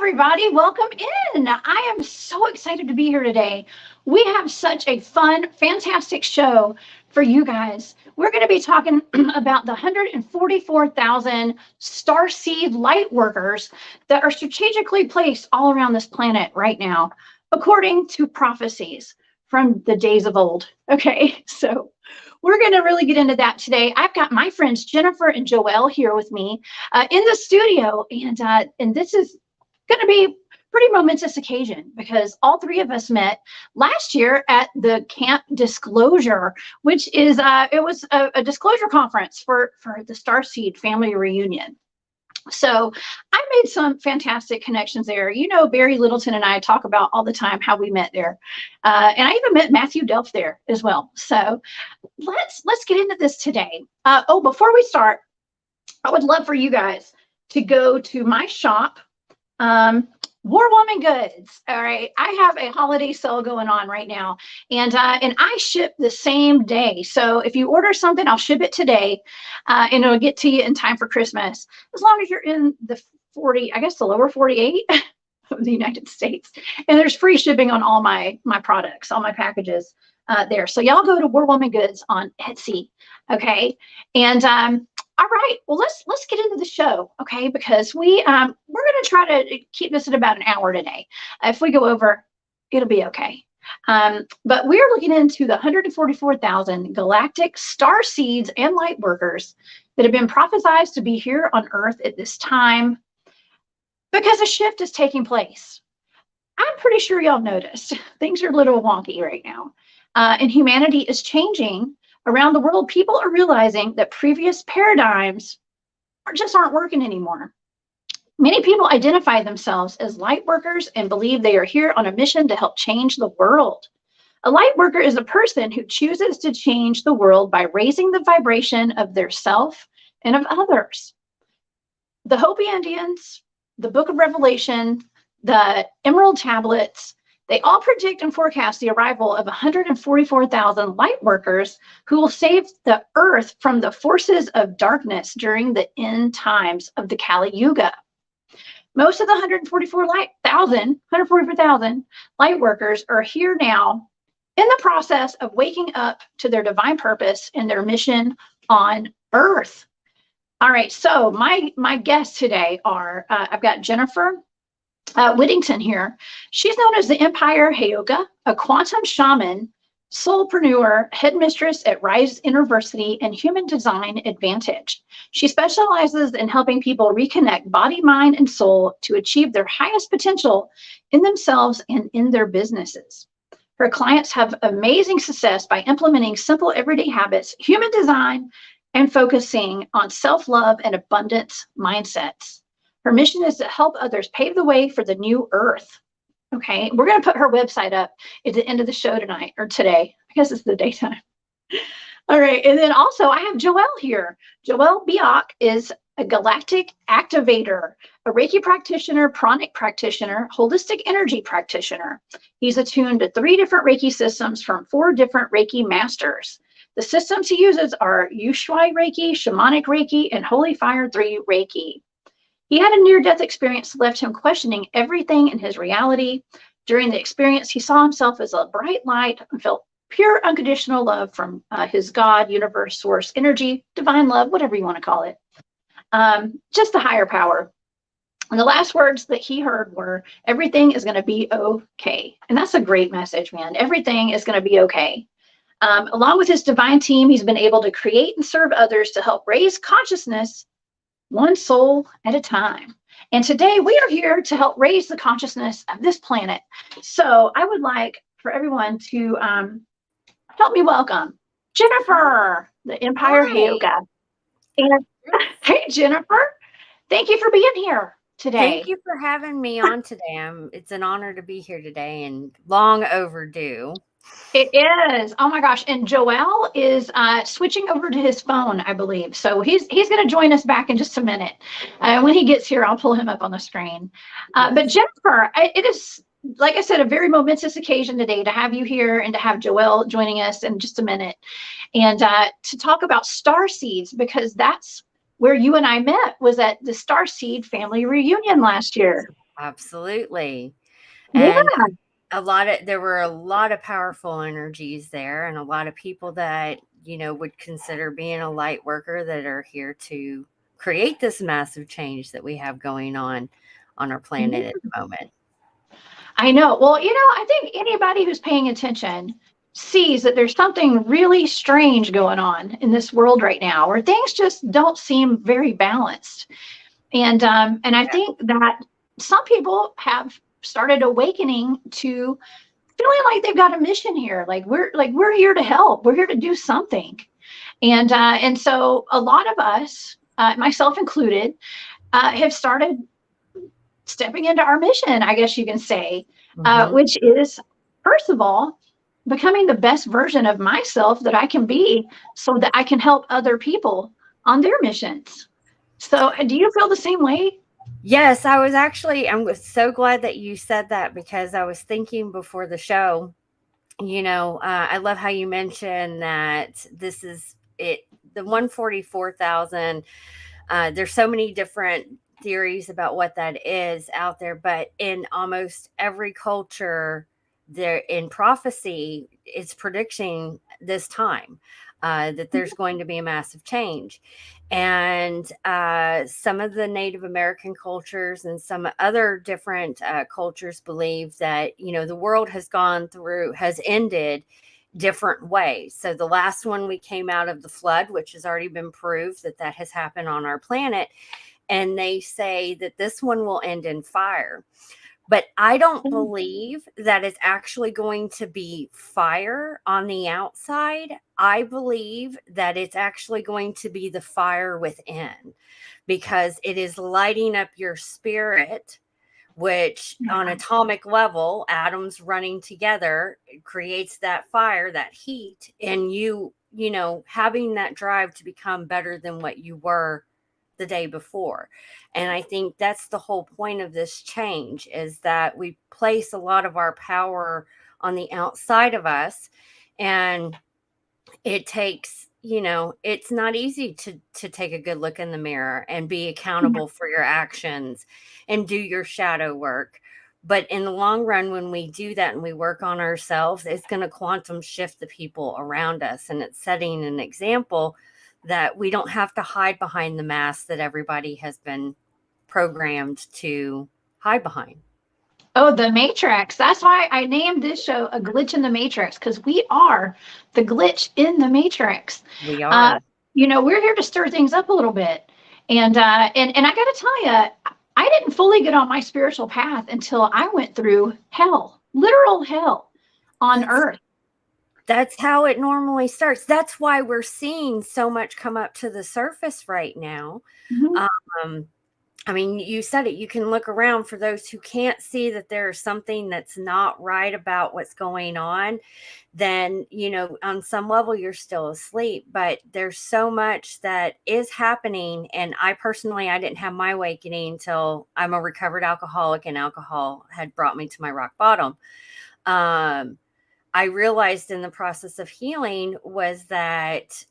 everybody. Welcome in. I am so excited to be here today. We have such a fun, fantastic show for you guys. We're going to be talking about the 144,000 starseed light workers that are strategically placed all around this planet right now, according to prophecies from the days of old. Okay, so we're going to really get into that today. I've got my friends Jennifer and Joel here with me in the studio, and this is going to be pretty momentous occasion because all three of us met last year at the Camp Disclosure, which is it was a disclosure conference for the Starseed family reunion. So I made some fantastic connections there. You know, Barry Littleton and I talk about all the time how we met there, and I even met Matthew Delph there as well. So let's get into this today. Before we start, I would love for you guys to go to my shop. War Woman Goods. All right, I have a holiday sale going on right now, and I ship the same day. So if you order something, I'll ship it today, and it'll get to you in time for Christmas, as long as you're in the the lower 48 of the United States. And there's free shipping on all my products, all my packages there. So y'all go to War Woman Goods on Etsy, okay? And all right, well, let's get into the show, okay? Because we're going to try to keep this at about an hour today. If we go over, it'll be okay. But we're looking into the 144,000 galactic starseeds and light workers that have been prophesied to be here on Earth at this time because a shift is taking place. I'm pretty sure y'all noticed things are a little wonky right now, and humanity is changing. Around the world, people are realizing that previous paradigms aren't working anymore. Many people identify themselves as light workers and believe they are here on a mission to help change the world. A light worker is a person who chooses to change the world by raising the vibration of their self and of others. The Hopi Indians, the Book of Revelation, the Emerald Tablets, they all predict and forecast the arrival of 144,000 light workers who will save the earth from the forces of darkness during the end times of the Kali Yuga. Most of the 144,000 light workers are here now in the process of waking up to their divine purpose and their mission on Earth. All right, so my guests today are, I've got Jennifer Whittington here. She's known as the Empire Yoga, a quantum shaman, soulpreneur, headmistress at Rise University and Human Design Advantage. She specializes in helping people reconnect body, mind, and soul to achieve their highest potential in themselves and in their businesses. Her clients have amazing success by implementing simple everyday habits, human design, and focusing on self-love and abundance mindsets. Her mission is to help others pave the way for the new earth. Okay, we're going to put her website up at the end of the show tonight, or today. I guess it's the daytime. All right, and then also I have Joel here. Joel Bioc is a galactic activator, a Reiki practitioner, pranic practitioner, holistic energy practitioner. He's attuned to 3 different Reiki systems from 4 different Reiki masters. The systems he uses are Ushui Reiki, Shamanic Reiki, and Holy Fire 3 Reiki. He had a near-death experience that left him questioning everything in his reality. During the experience, he saw himself as a bright light and felt pure unconditional love from his God, universe, source, energy, divine love, whatever you want to call it. Just a higher power. And the last words that he heard were, everything is going to be okay. And that's a great message, man. Everything is going to be okay. Along with his divine team, he's been able to create and serve others to help raise consciousness one soul at a time. And today we are here to help raise the consciousness of this planet. So I would like for everyone to help me welcome Jennifer, the Empire Yoga. And hey, Jennifer, thank you for being here today. Thank you for having me on today. It's an honor to be here today and long overdue. It is. Oh my gosh. And Joel is switching over to his phone, I believe. So he's going to join us back in just a minute. When he gets here, I'll pull him up on the screen. But Jennifer, it is, like I said, a very momentous occasion today to have you here and to have Joel joining us in just a minute. And to talk about starseeds, because that's where you and I met, was at the Starseed family reunion last year. Absolutely. Yeah. And there were a lot of powerful energies there, and a lot of people that, would consider being a light worker that are here to create this massive change that we have going on our planet at the moment. I know. Well, I think anybody who's paying attention sees that there's something really strange going on in this world right now where things just don't seem very balanced. And I think that some people have started awakening to feeling like they've got a mission here. Like we're here to help. We're here to do something. And so a lot of us, myself included, have started stepping into our mission, I guess you can say, Mm-hmm. which is, first of all, becoming the best version of myself that I can be so that I can help other people on their missions. So, do you feel the same way? Yes, I'm so glad that you said that, because I was thinking before the show, I love how you mentioned that this is it, the 144,000. There's so many different theories about what that is out there, but in almost every culture, there in prophecy, it's predicting this time that there's going to be a massive change. And some of the Native American cultures and some other different cultures believe that, the world has ended different ways. So the last one, we came out of the flood, which has already been proved that that has happened on our planet. And they say that this one will end in fire. But I don't believe that it's actually going to be fire on the outside. I believe that it's actually going to be the fire within, because it is lighting up your spirit, which on atomic level, atoms running together creates that fire, that heat, and having that drive to become better than what you were the day before. And I think that's the whole point of this change, is that we place a lot of our power on the outside of us, and it takes, it's not easy to take a good look in the mirror and be accountable for your actions and do your shadow work. But in the long run, when we do that and we work on ourselves, it's going to quantum shift the people around us, and it's setting an example that we don't have to hide behind the mask that everybody has been programmed to hide behind. Oh, the Matrix. That's why I named this show A Glitch in the Matrix, because we are the glitch in the Matrix. We Uh, are. we're here to stir things up a little bit. And I got to tell you, I didn't fully get on my spiritual path until I went through hell, literal hell on That's earth. That's how it normally starts. That's why we're seeing so much come up to the surface right now. Mhm. Um, I mean, you said it. You can look around. For those who can't see that there's something that's not right about what's going on, then, on some level, you're still asleep. But there's so much that is happening. And I didn't have my awakening until I'm a recovered alcoholic, and alcohol had brought me to my rock bottom. I realized in the process of healing was that,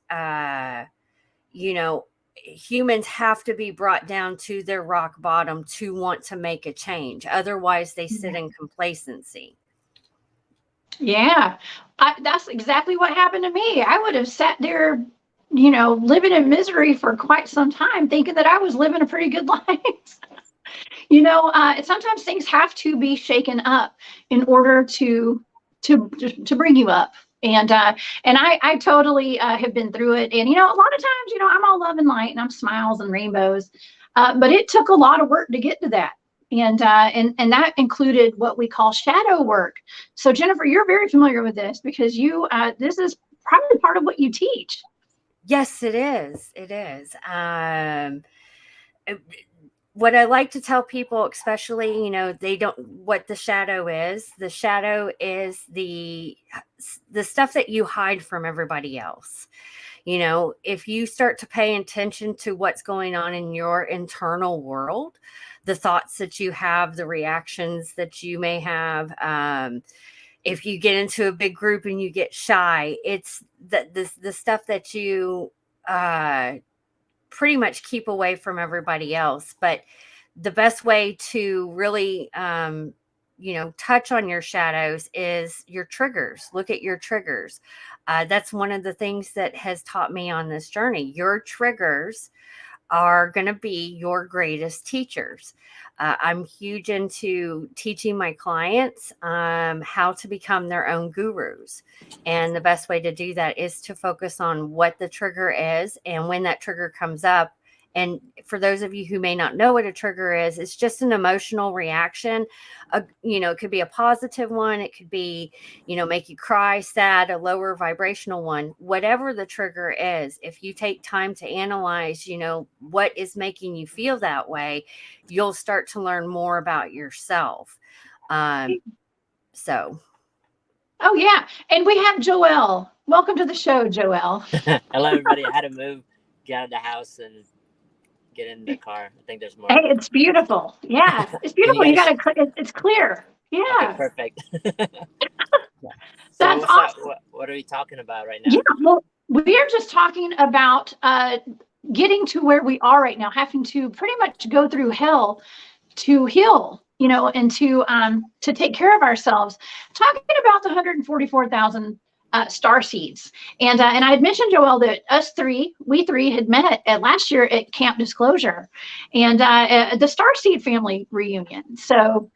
humans have to be brought down to their rock bottom to want to make a change. Otherwise, they sit in complacency. Yeah, that's exactly what happened to me. I would have sat there, living in misery for quite some time, thinking that I was living a pretty good life. Sometimes things have to be shaken up in order to bring you up. And I totally have been through it. And a lot of times, I'm all love and light and I'm smiles and rainbows, but it took a lot of work to get to that. And that included what we call shadow work. So Jennifer, you're very familiar with this because this is probably part of what you teach. Yes, it is. It is. What I like to tell people, especially, they don't, what the shadow is. The shadow is the stuff that you hide from everybody else. If you start to pay attention to what's going on in your internal world, the thoughts that you have, the reactions that you may have, if you get into a big group and you get shy, it's the stuff that you pretty much keep away from everybody else. But the best way to really, touch on your shadows is your triggers. Look at your triggers. That's one of the things that has taught me on this journey. Your triggers are going to be your greatest teachers. I'm huge into teaching my clients how to become their own gurus. And the best way to do that is to focus on what the trigger is. And when that trigger comes up, and for those of you who may not know what a trigger is, it's just an emotional reaction. It could be a positive one. It could be, make you cry, sad, a lower vibrational one. Whatever the trigger is, if you take time to analyze, what is making you feel that way, you'll start to learn more about yourself. So. Oh, yeah. And we have Joel. Welcome to the show, Joel. Hello, everybody. I had to move, get out of the house, and get in the car. I think there's more. Hey, it's beautiful. Yeah, it's beautiful. You got to. It's clear. Yeah. Okay, perfect. That's so awesome. What are we talking about right now? Yeah, well, we are just talking about getting to where we are right now, having to pretty much go through hell to heal, and to take care of ourselves. Talking about the 144,000 starseeds, and I had mentioned, Joel, that we three had met last year at Camp Disclosure, and the Starseed family reunion. So,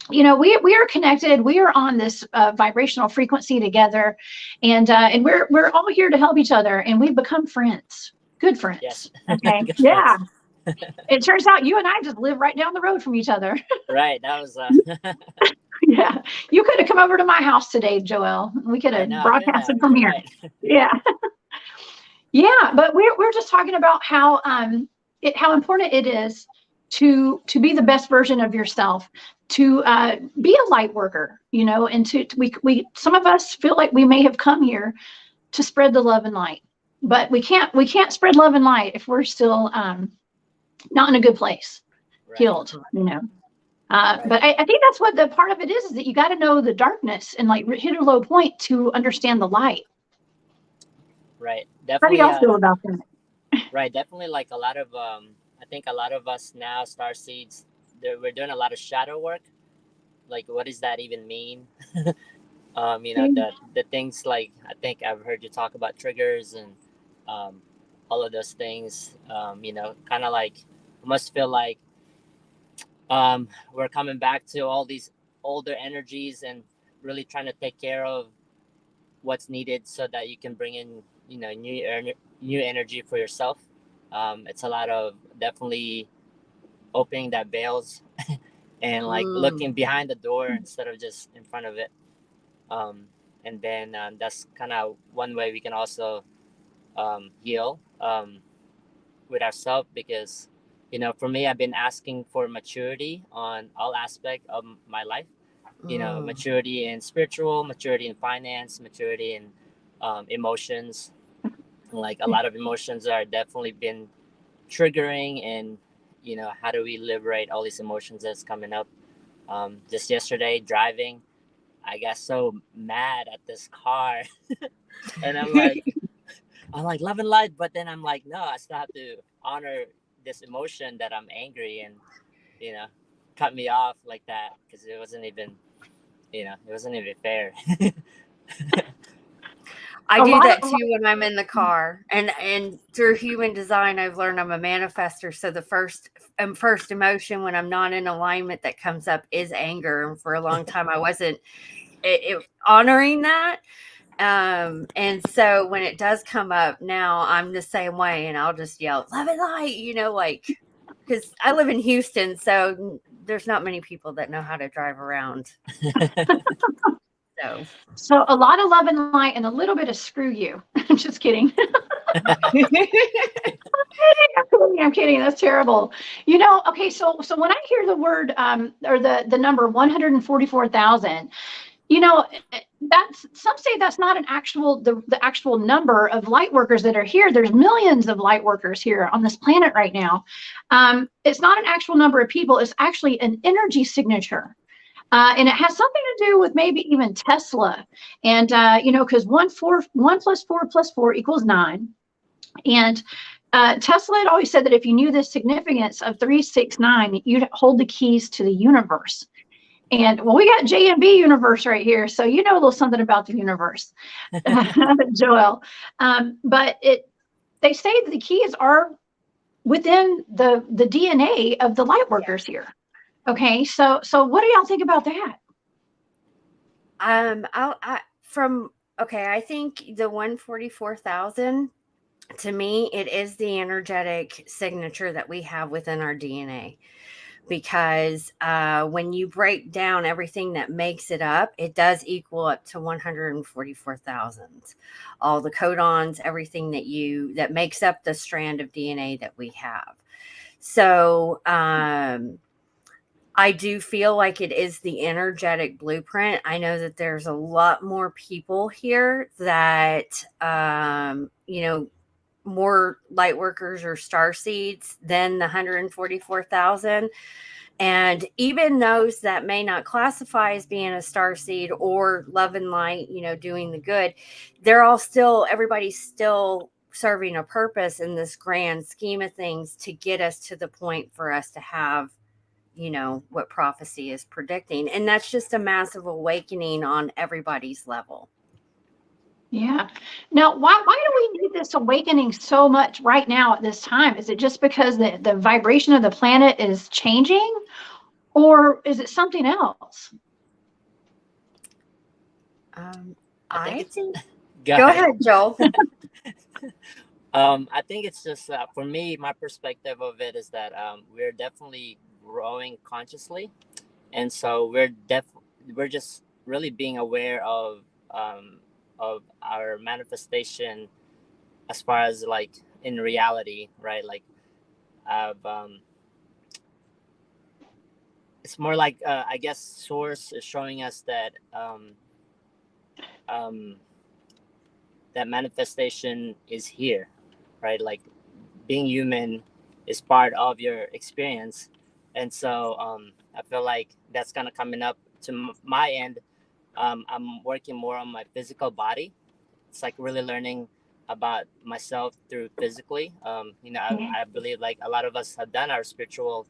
we are connected. We are on this vibrational frequency together, and we're all here to help each other, and we've become friends, good friends. Yes. Okay. Good Yeah. friends. It turns out you and I just live right down the road from each other. Right. That was. Yeah. You could have come over to my house today, Joel. We could have broadcasted from here. Right. Yeah. Yeah. But we're just talking about how important it is to be the best version of yourself, to be a light worker, and we some of us feel like we may have come here to spread the love and light, but we can't spread love and light if we're still not in a good place, right. Healed, Right. But I think that's what the part of it is that you got to know the darkness and hit a low point to understand the light. Right. Definitely. How do y'all feel about that? Right. Definitely. Like a lot of, I think a lot of us now, Starseeds, we're doing a lot of shadow work. Like, what does that even mean? The things like, I think I've heard you talk about triggers and all of those things, kind of like, must feel like we're coming back to all these older energies and really trying to take care of what's needed so that you can bring in, new energy for yourself. It's a lot of definitely opening that veils and looking behind the door instead of just in front of it. And then that's kind of one way we can also heal with ourselves, because for me, I've been asking for maturity on all aspects of my life. Maturity in spiritual, maturity in finance, maturity in emotions. Like a lot of emotions are definitely been triggering, and how do we liberate all these emotions that's coming up? Just yesterday driving, I got so mad at this car and I'm like love and light, but then I'm like, no, I still have to honor this emotion that I'm angry, and cut me off like that, because it wasn't even fair. I do that too when I'm in the car, and through human design, I've learned I'm a manifester. So the first emotion when I'm not in alignment that comes up is anger, and for a long time I wasn't honoring that. And so when it does come up now, I'm the same way, and I'll just yell love and light, because I live in Houston, so there's not many people that know how to drive around. So a lot of love and light and a little bit of screw you. I'm just kidding. I'm kidding. That's terrible. Okay. So when I hear the word or the number 144,000, that's, some say that's not an actual, the actual number of light workers that are here. There's millions of light workers here on this planet right now. It's not an actual number of people. It's actually an energy signature. And it has something to do with maybe even Tesla. And, because 1 + 4 + 4 = 9. And Tesla had always said that if you knew the significance of 369, you'd hold the keys to the universe. And well, we got J and B universe right here, so you know a little something about the universe, Joel. But they say that the keys are within the DNA of the light workers here. Okay, so what do y'all think about that? I think the 144,000, to me, it is the energetic signature that we have within our DNA. Because when you break down everything that makes it up, it does equal up to 144,000. All the codons, everything that makes up the strand of DNA that we have. So I do feel like it is the energetic blueprint. I know that there's a lot more people here that, more light workers or starseeds than the 144,000. And even those that may not classify as being a starseed or love and light, doing the good, everybody's still serving a purpose in this grand scheme of things to get us to the point for us to have, what prophecy is predicting. And that's just a massive awakening on everybody's level. Yeah. Now, why do we need this awakening so much right now at this time? Is it just because the vibration of the planet is changing, or is it something else? I think Go ahead, Joel. I think it's just for me, my perspective of it is that we're definitely growing consciously, and so we're just really being aware of our manifestation as far as like in reality, right? Like it's more like I guess source is showing us that that manifestation is here, right? Like being human is part of your experience, and so I feel like that's kind of coming up to my end. I'm working more on my physical body. It's like really learning about myself through physically. I believe like a lot of us have done our spiritual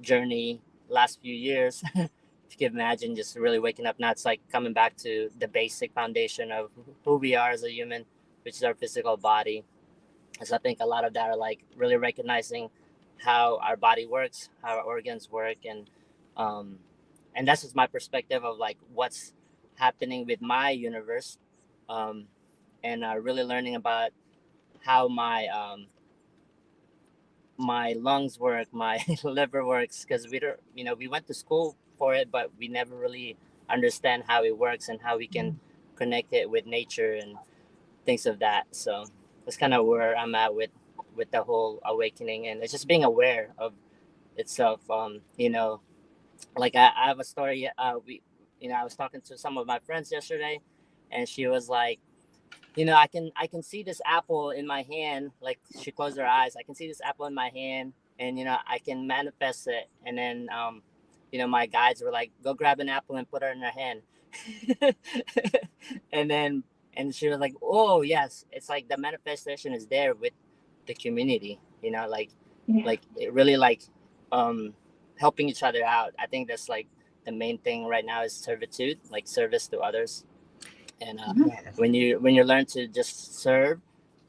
journey last few years. If you can imagine just really waking up now, it's like coming back to the basic foundation of who we are as a human, which is our physical body. And so I think a lot of that are like really recognizing how our body works, how our organs work, and that's just my perspective of like what's happening with my universe, and really learning about how my my lungs work, my liver works, because we went to school for it, but we never really understand how it works and how we can connect it with nature and things of that. So that's kind of where I'm at with the whole awakening, and it's just being aware of itself. Like I have a story. I was talking to some of my friends yesterday, and she was like, I can see this apple in my hand. Like she closed her eyes. I can see this apple in my hand, and I can manifest it. And then my guides were like, go grab an apple and put it in her hand. and she was like, oh yes, it's like the manifestation is there with the community. Like it really like helping each other out. I think that's like the main thing right now is servitude, like service to others. And when you learn to just serve,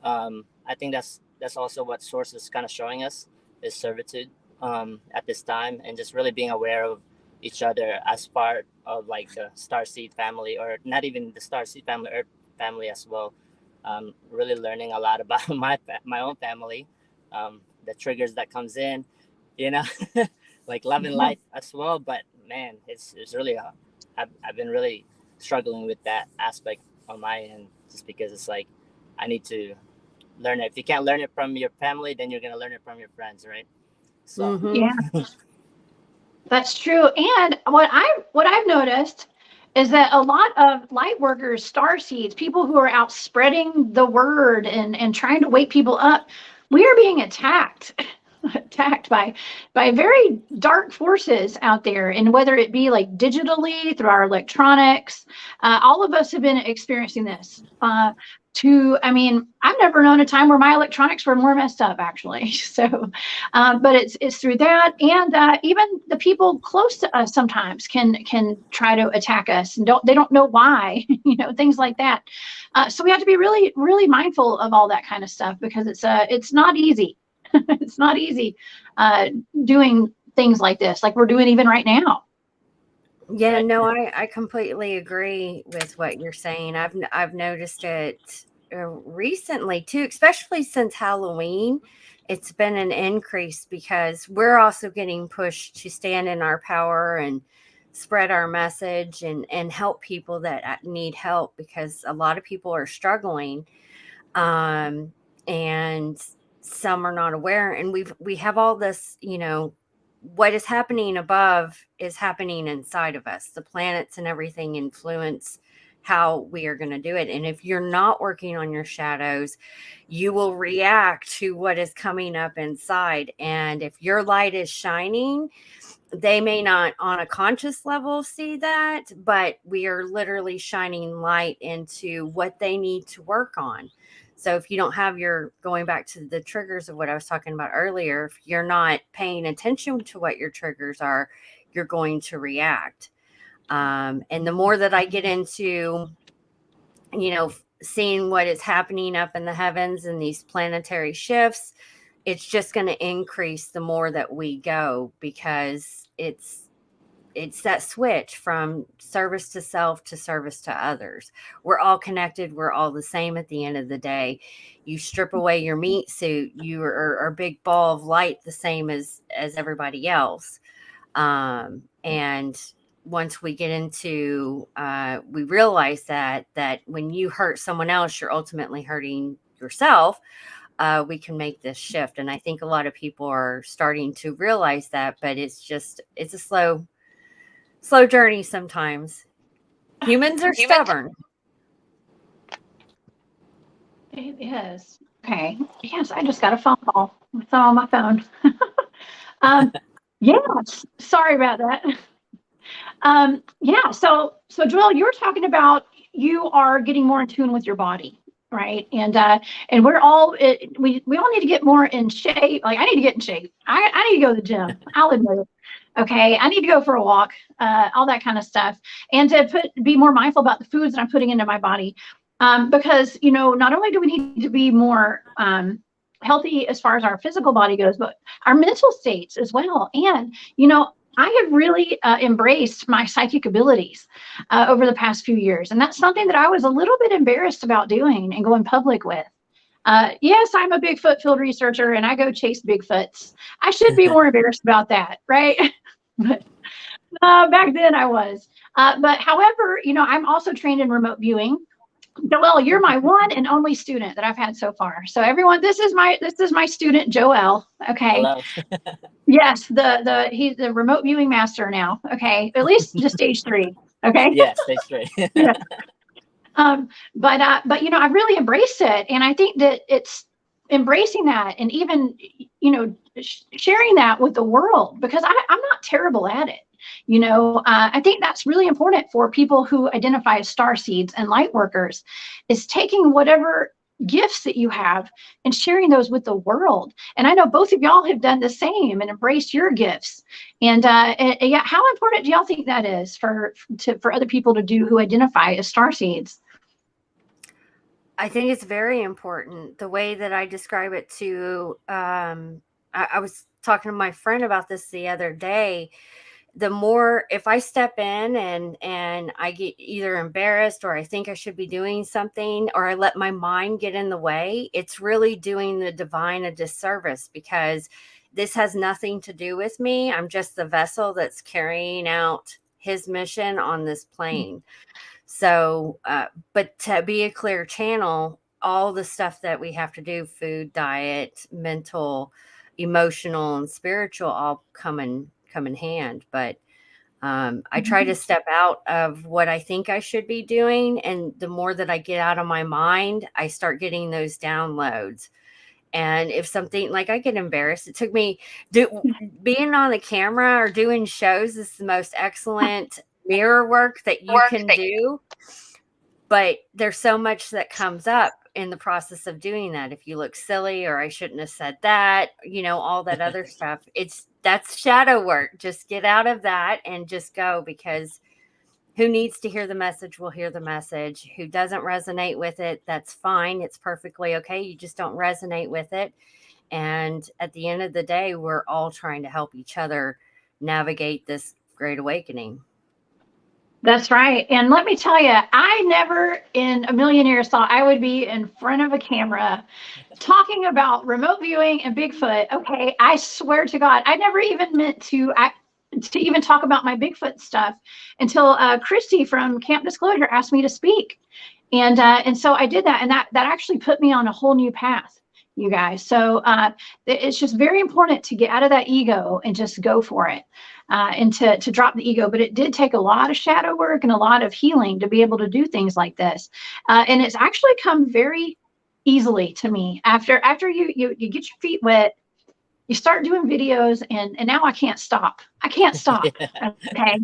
I think that's also what Source is kind of showing us is servitude at this time, and just really being aware of each other as part of like the Starseed family, or not even the Starseed family, Earth family as well. Really learning a lot about my own family, the triggers that comes in, like love and life as well. But man, it's really I've been really struggling with that aspect on my end, just because it's like I need to learn it. If you can't learn it from your family, then you're gonna learn it from your friends, right? So yeah, that's true. And what I've noticed is that a lot of light workers, starseeds, people who are out spreading the word and trying to wake people up, we are being attacked by very dark forces out there, and whether it be like digitally through our electronics, all of us have been experiencing this. I mean, I've never known a time where my electronics were more messed up, actually. So, but it's through that, and even the people close to us sometimes can try to attack us, and they don't know why, things like that. So we have to be really, really mindful of all that kind of stuff, because it's not easy. It's not easy doing things like this, like we're doing even right now. Yeah, no, I completely agree with what you're saying. I've noticed it recently too, especially since Halloween. It's been an increase because we're also getting pushed to stand in our power and spread our message and help people that need help, because a lot of people are struggling, and some are not aware. And we have all this, what is happening above is happening inside of us. The planets and everything influence how we are going to do it. And if you're not working on your shadows, you will react to what is coming up inside. And if your light is shining, they may not on a conscious level see that, but we are literally shining light into what they need to work on. So if you don't have going back to the triggers of what I was talking about earlier, if you're not paying attention to what your triggers are, you're going to react. And the more that I get into, seeing what is happening up in the heavens and these planetary shifts, it's just going to increase the more that we go, because it's that switch from service to self to service to others. We're all connected. We're all the same at the end of the day. You strip away your meat suit, you are a big ball of light, the same as everybody else. And once we get into, we realize that when you hurt someone else, you're ultimately hurting yourself. We can make this shift. And I think a lot of people are starting to realize that, but it's a slow journey sometimes. Humans are stubborn. It is. Okay. Yes, I just got a phone call. It's on my phone. Yes. Sorry about that. Yeah. So Joel, you were talking about you are getting more in tune with your body, right? And we're all we all need to get more in shape. Like I need to get in shape. I need to go to the gym. I'll admit it. Okay, I need to go for a walk, all that kind of stuff, and to be more mindful about the foods that I'm putting into my body, because not only do we need to be more healthy as far as our physical body goes, but our mental states as well. And I have really embraced my psychic abilities over the past few years, and that's something that I was a little bit embarrassed about doing and going public with. Yes, I'm a Bigfoot field researcher and I go chase Bigfoots. I should be more embarrassed about that, right? But back then I was. But however, I'm also trained in remote viewing. Joel, you're my one and only student that I've had so far. So everyone, this is my student Joel. Okay. Hello. Yes, he's the remote viewing master now. Okay, at least to stage 3. Okay. Yes, stage 3. Yeah. But I've really embraced it, and I think that it's embracing that, and even sharing that with the world, because I'm not terrible at it. I think that's really important for people who identify as starseeds and lightworkers, is taking whatever gifts that you have and sharing those with the world. And I know both of y'all have done the same and embraced your gifts. And yeah, how important do y'all think that is for other people to do who identify as starseeds? I think it's very important. The way that I describe it to, I was talking to my friend about this the other day. The more, if I step in and I get either embarrassed, or I think I should be doing something, or I let my mind get in the way, it's really doing the divine a disservice, because this has nothing to do with me. I'm just the vessel that's carrying out his mission on this plane. So, but to be a clear channel, all the stuff that we have to do, food, diet, mental, emotional, and spiritual, all come in hand. But I try to step out of what I think I should be doing. And the more that I get out of my mind, I start getting those downloads. And if something, like, I get embarrassed, it took me being on the camera or doing shows is the most excellent mirror work that you can do. But there's so much that comes up. in the process of doing that. If you look silly, or I shouldn't have said that, all that other stuff, that's shadow work. Just get out of that and just go, because who needs to hear the message will hear the message. Who doesn't resonate with it, that's fine. It's perfectly okay. You just don't resonate with it. And at the end of the day, we're all trying to help each other navigate this great awakening. That's right. And let me tell you, I never in a million years thought I would be in front of a camera talking about remote viewing and Bigfoot. Okay, I swear to God, I never even meant to even talk about my Bigfoot stuff until Christy from Camp Disclosure asked me to speak. And so I did that, and that actually put me on a whole new path, you guys. So it's just very important to get out of that ego and just go for it, and to drop the ego. But it did take a lot of shadow work and a lot of healing to be able to do things like this. And it's actually come very easily to me after you get your feet wet. You start doing videos, and now I can't stop. I can't stop. Okay.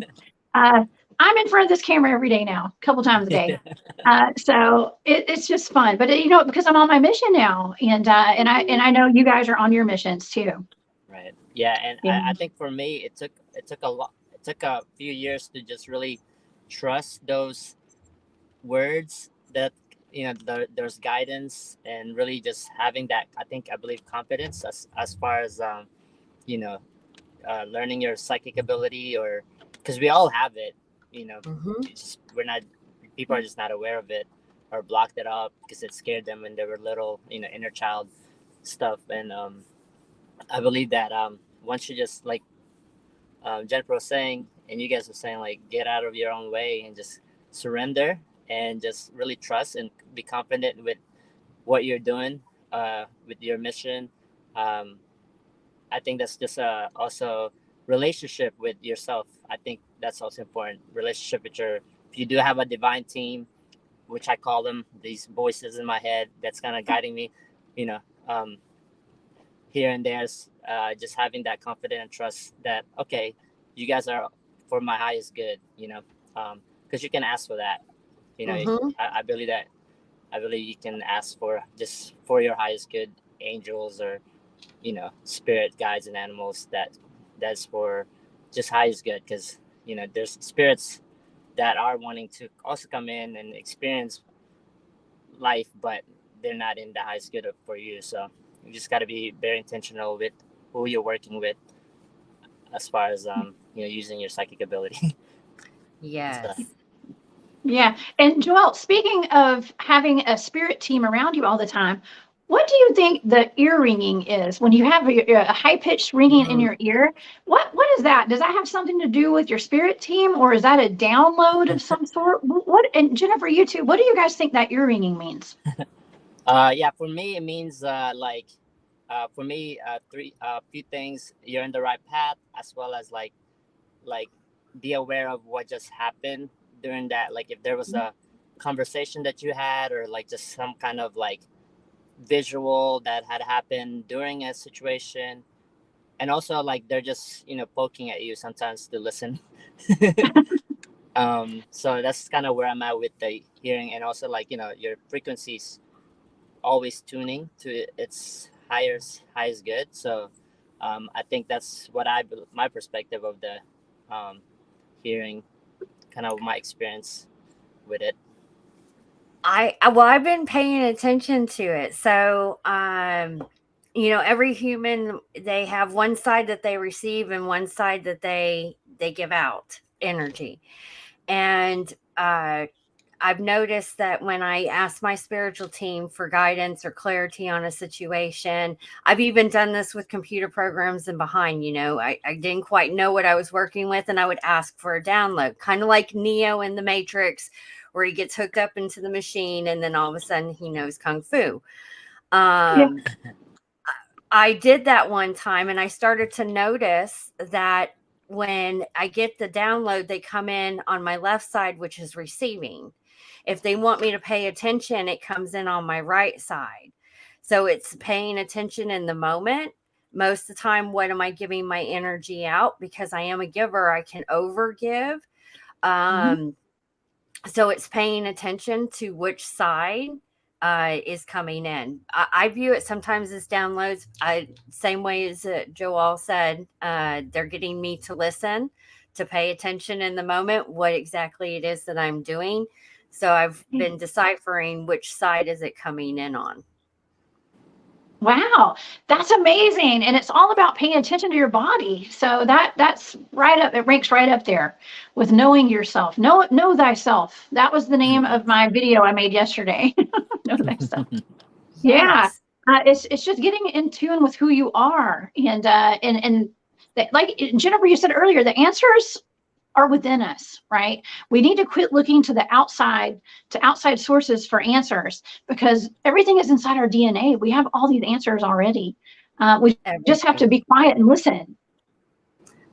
I'm in front of this camera every day now, a couple times a day. So it's just fun. But because I'm on my mission now, and I know you guys are on your missions too. Right. Yeah, and Yeah. I think for me, it took a lot. It took a few years to just really trust those words that there's guidance, and really just having that. I believe confidence as far as learning your psychic ability, or because we all have it. People are just not aware of it, or blocked it up because it scared them when they were little, inner child stuff. And I believe that once you just, like Jennifer was saying, and you guys were saying, like, get out of your own way and just surrender and just really trust and be confident with what you're doing, with your mission. I think that's just also relationship with yourself. I think that's also important. Relationship with if you do have a divine team, which I call them, these voices in my head that's kind of guiding me, here and there, just having that confidence and trust that, okay, you guys are for my highest good, because you can ask for that. I believe you can ask for just for your highest good, angels, or spirit guides and animals, that's for just highest good, because there's spirits that are wanting to also come in and experience life, but they're not in the highest good for you. So you just got to be very intentional with who you're working with, as far as using your psychic ability. Yes. So. Yeah. And Joel, speaking of having a spirit team around you all the time, what do you think the ear ringing is when you have a high-pitched ringing in your ear? What is that? Does that have something to do with your spirit team, or is that a download of some sort? And Jennifer, you too, what do you guys think that ear ringing means? Yeah, for me it means few things. You're in the right path, as well as like be aware of what just happened during that. Like if there was a conversation that you had, or like just some kind of like visual that had happened during a situation. And also, like, they're just poking at you sometimes to listen. So that's kind of where I'm at with the hearing. And also, like, your frequencies always tuning to its highest good. So I think that's what my perspective of the hearing, kind of my experience with it. I've been paying attention to it. So, every human, they have one side that they receive and one side that they give out energy. And I've noticed that when I ask my spiritual team for guidance or clarity on a situation, I've even done this with computer programs and behind, I didn't quite know what I was working with, and I would ask for a download, kind of like Neo in the Matrix, where he gets hooked up into the machine and then all of a sudden he knows Kung Fu. I did that one time, and I started to notice that when I get the download, they come in on my left side, which is receiving. If they want me to pay attention, it comes in on my right side. So it's paying attention in the moment. Most of the time, what am I giving my energy out? Because I am a giver, I can overgive. So it's paying attention to which side is coming in. I view it sometimes as downloads. Same way as Joal said, they're getting me to listen, to pay attention in the moment, what exactly it is that I'm doing. So I've been deciphering which side is it coming in on. Wow, that's amazing. And it's all about paying attention to your body. So that's right up, it ranks right up there with knowing yourself. Know thyself. That was the name of my video I made yesterday. Know thyself. Yeah. Yes. It's just getting in tune with who you are. And like Jennifer, you said earlier, the answers are within us, right? We need to quit looking to outside sources for answers, because everything is inside our DNA. We have all these answers already. We just have to be quiet and listen.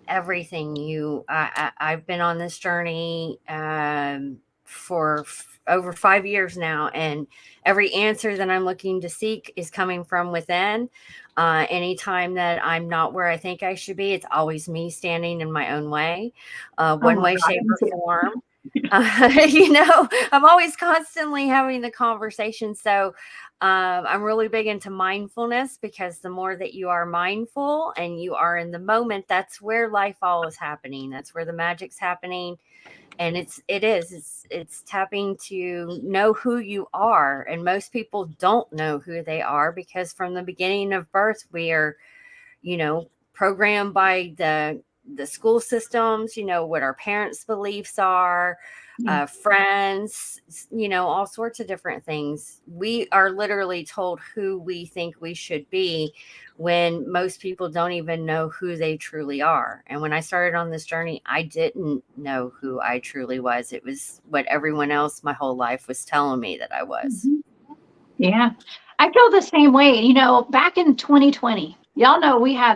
Everything. I've been on this journey for over 5 years now, and every answer that I'm looking to seek is coming from within. Anytime that I'm not where I think I should be, it's always me standing in my own way, one way, shape, or form. I'm always constantly having the conversation. So I'm really big into mindfulness, because the more that you are mindful and you are in the moment, that's where life all is happening. That's where the magic's happening. And it's tapping to know who you are. And most people don't know who they are, because from the beginning of birth, we are, programmed by the school systems, what our parents' beliefs are, friends, all sorts of different things. We are literally told who we think we should be, when most people don't even know who they truly are. And when I started on this journey, I didn't know who I truly was. It was what everyone else my whole life was telling me that I was. Yeah, I feel the same way. Back in 2020, y'all know we had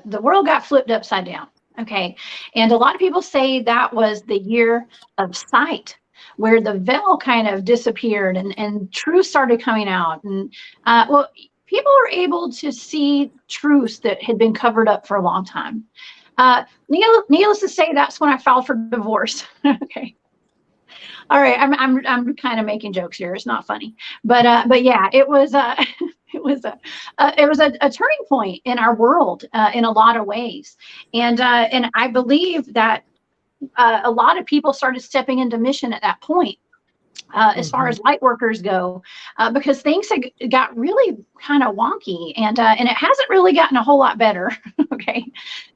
the world got flipped upside down. Okay. And a lot of people say that was the year of sight, where the veil kind of disappeared and truth started coming out. And people were able to see truths that had been covered up for a long time. Needless to say, that's when I filed for divorce. Okay. All right, I'm kind of making jokes here. It's not funny, but yeah, it was it was a turning point in our world in a lot of ways, and I believe that a lot of people started stepping into mission at that point. As far as light workers go, because things got really kind of wonky, and it hasn't really gotten a whole lot better, okay,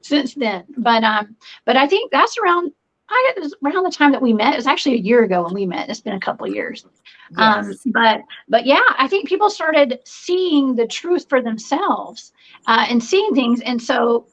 since then. But I think that's around the time that we met. It was actually a year ago when we met. It's been a couple of years. Yes. But yeah, I think people started seeing the truth for themselves and seeing things, and so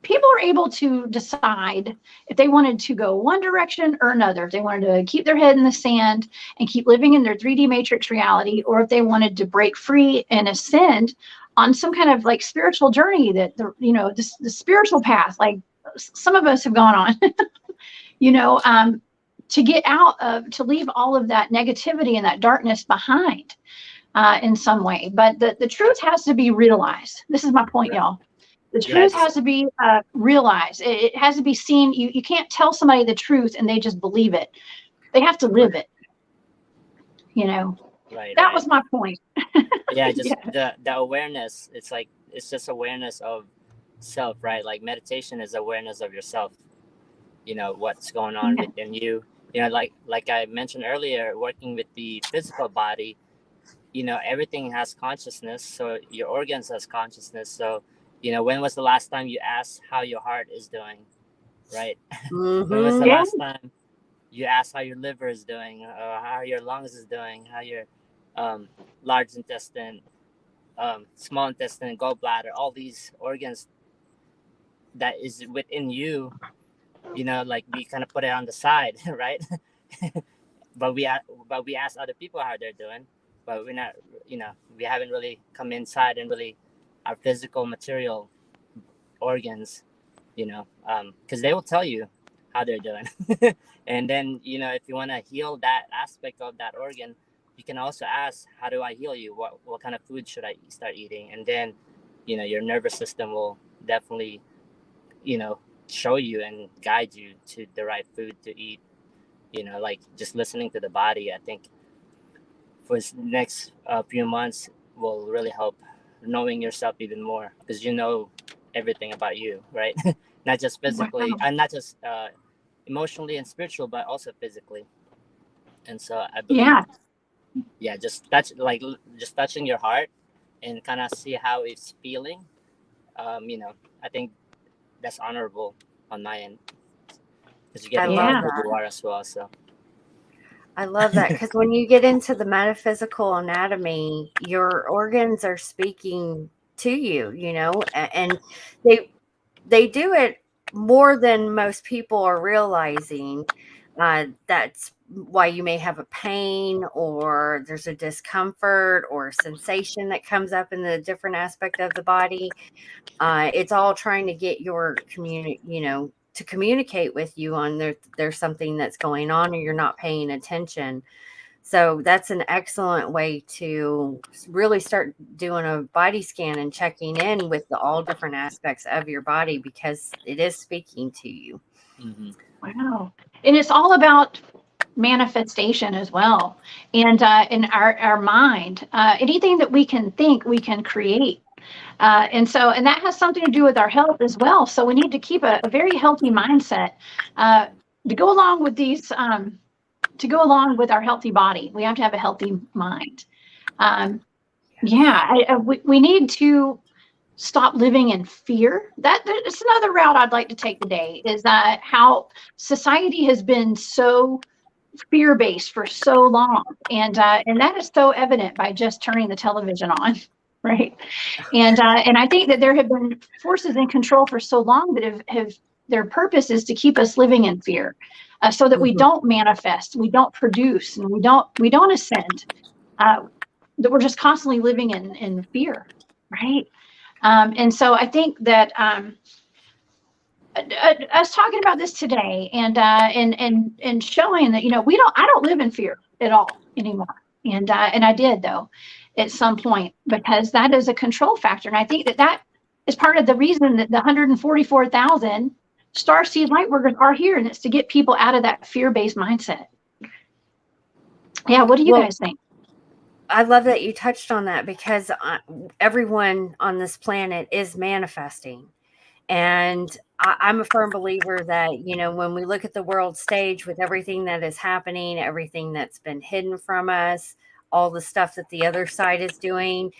people were able to decide if they wanted to go one direction or another, if they wanted to keep their head in the sand and keep living in their 3D matrix reality, or if they wanted to break free and ascend on some kind of like spiritual journey, that the spiritual path, like some of us have gone on, to get out of, to leave all of that negativity and that darkness behind in some way. But the truth has to be realized. This is my point, y'all. The truth has to be realized. It has to be seen. You can't tell somebody the truth and they just believe it. They have to live it. That was my point. Just the awareness. It's just awareness of self, right? Like meditation is awareness of yourself. What's going on within you. Like I mentioned earlier, working with the physical body, everything has consciousness. So your organs has consciousness. So when was the last time you asked how your heart is doing, right? When was the last time you asked how your liver is doing, or how your lungs is doing, how your large intestine, small intestine, gallbladder, all these organs that is within you, like we kind of put it on the side, right? but we ask other people how they're doing, but we're not, we haven't really come inside and really our physical material organs, because they will tell you how they're doing. And then, if you want to heal that aspect of that organ, you can also ask, how do I heal you? What kind of food should I start eating? And then, your nervous system will definitely, show you and guide you to the right food to eat. Like just listening to the body. I think for this next few months will really help knowing yourself even more, because you know everything about you, right? Not just physically, Wow. and not just emotionally and spiritual, but also physically. And so I believe, Yeah. just just touching your heart and kind of see how it's feeling. I think that's honorable on my end, because you get I to know love Yeah. who that. you are as well. So I love that, because when you get into the metaphysical anatomy, your organs are speaking to you, and they do it more than most people are realizing. That's why you may have a pain, or there's a discomfort or a sensation that comes up in the different aspect of the body. It's all trying to get your to communicate with you on there's something that's going on, or you're not paying attention. So that's an excellent way to really start doing a body scan and checking in with all different aspects of your body, because it is speaking to you. mm-hmm. Wow. And it's all about manifestation as well. And in our mind, anything that we can think, we can create. And that has something to do with our health as well. So we need to keep a very healthy mindset to go along with to go along with our healthy body. We have to have a healthy mind. Um, we need to stop living in fear. That's another route I'd like to take today, is how society has been so fear-based for so long, and that is so evident by just turning the television on, right? And I think that there have been forces in control for so long that have their purpose is to keep us living in fear, so that we don't manifest, we don't produce, and we don't ascend. That we're just constantly living in fear, right? And so I think that us talking about this today, and showing that I don't live in fear at all anymore, and I did, though, at some point, because that is a control factor, and I think that is part of the reason that the 144,000 starseed lightworkers are here, and it's to get people out of that fear-based mindset. Yeah, what do you guys think? I love that you touched on that, because everyone on this planet is manifesting. And I'm a firm believer that, when we look at the world stage with everything that is happening, everything that's been hidden from us, all the stuff that the other side is doing,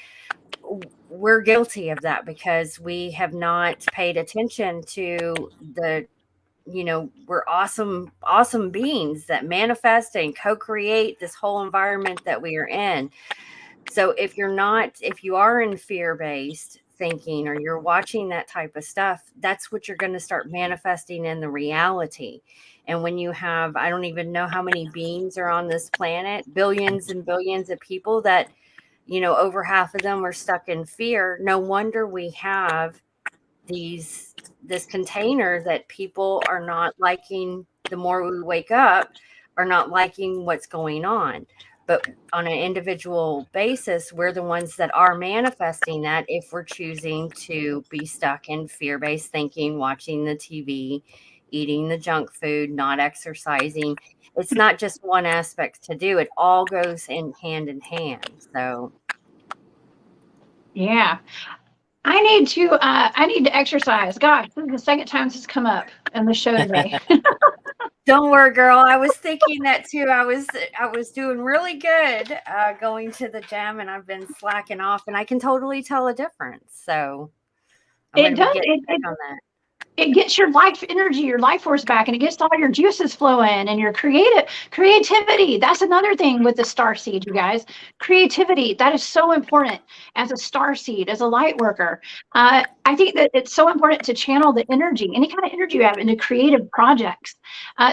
we're guilty of that, because we have not paid attention to we're awesome beings that manifest and co-create this whole environment that we are in. So if you are in fear-based thinking, or you're watching that type of stuff, that's what you're going to start manifesting in the reality. And when you have, I don't even know how many beings are on this planet, billions and billions of people that, over half of them are stuck in fear. No wonder we have this container that people are not liking. The more we wake up, are not liking what's going on. But on an individual basis, we're the ones that are manifesting that, if we're choosing to be stuck in fear-based thinking, watching the TV, eating the junk food, not exercising. It's not just one aspect to do. It all goes hand in hand. So Yeah. I need to exercise. Gosh, this is the second time this has come up on the show today. don't worry, girl. I was thinking that too. I was doing really good going to the gym, and I've been slacking off, and I can totally tell a difference. So I'm going It to be does. getting back on that. It gets your life energy, your life force back, and it gets all your juices flowing, and your creativity. That's another thing with the star seed, you guys. Creativity, that is so important as a star seed, as a light worker. I think that it's so important to channel the energy, any kind of energy you have, into creative projects.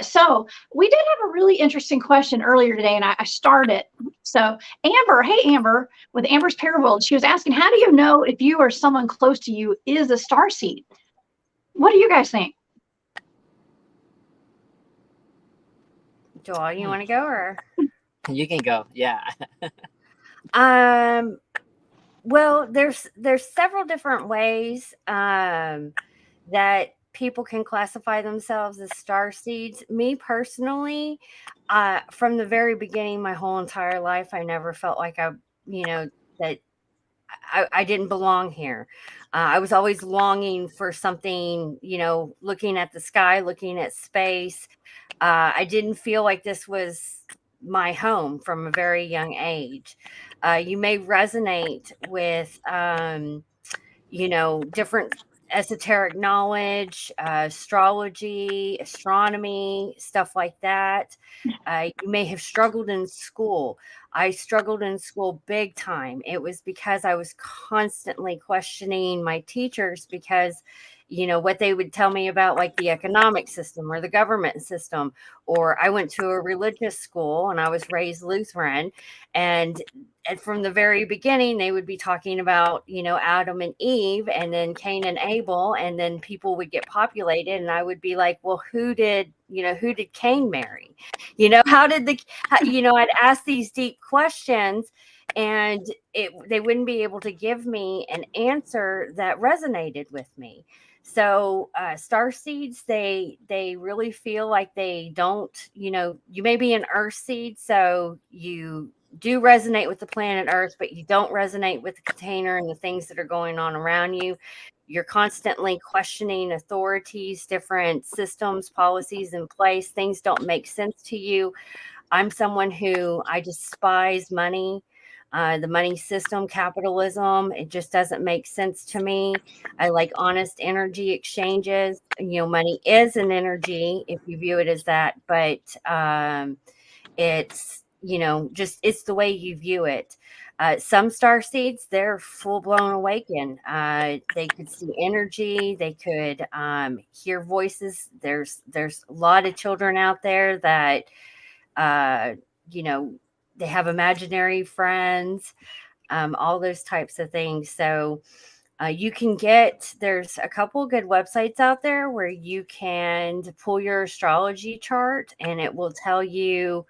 So we did have a really interesting question earlier today, and I starred it. So Amber, hey Amber, with Amber's Paraworld, she was asking, how do you know if you or someone close to you is a star seed? What do you guys think? Joel, you want to go, or? You can go. Yeah. Well, there's several different ways that people can classify themselves as star seeds. Me personally, from the very beginning, my whole entire life, I never felt like that I didn't belong here. I was always longing for something, looking at the sky, looking at space. I didn't feel like this was my home from a very young age. You may resonate with, different esoteric knowledge, astrology, astronomy, stuff like that. You may have struggled in school. I struggled in school big time. It was because I was constantly questioning my teachers because, what they would tell me about like the economic system or the government system. Or I went to a religious school and I was raised Lutheran. And from the very beginning, they would be talking about, Adam and Eve and then Cain and Abel, and then people would get populated. And I would be like, well, who did Cain marry? I'd ask these deep questions and they wouldn't be able to give me an answer that resonated with me. So star seeds, they really feel like they don't, you may be an earth seed, so you do resonate with the planet Earth, but you don't resonate with the container and the things that are going on around you. You're constantly questioning authorities, different systems, policies in place. Things don't make sense to you. I'm someone who I despise money. The money system, capitalism, it just doesn't make sense to me. I like honest energy exchanges. Money is an energy if you view it as that, but it's, just it's the way you view it. Some star seeds, they're full blown awakened. They could see energy. They could hear voices. There's a lot of children out there that, uh, you know, they have imaginary friends, all those types of things. So there's a couple good websites out there where you can pull your astrology chart and it will tell you,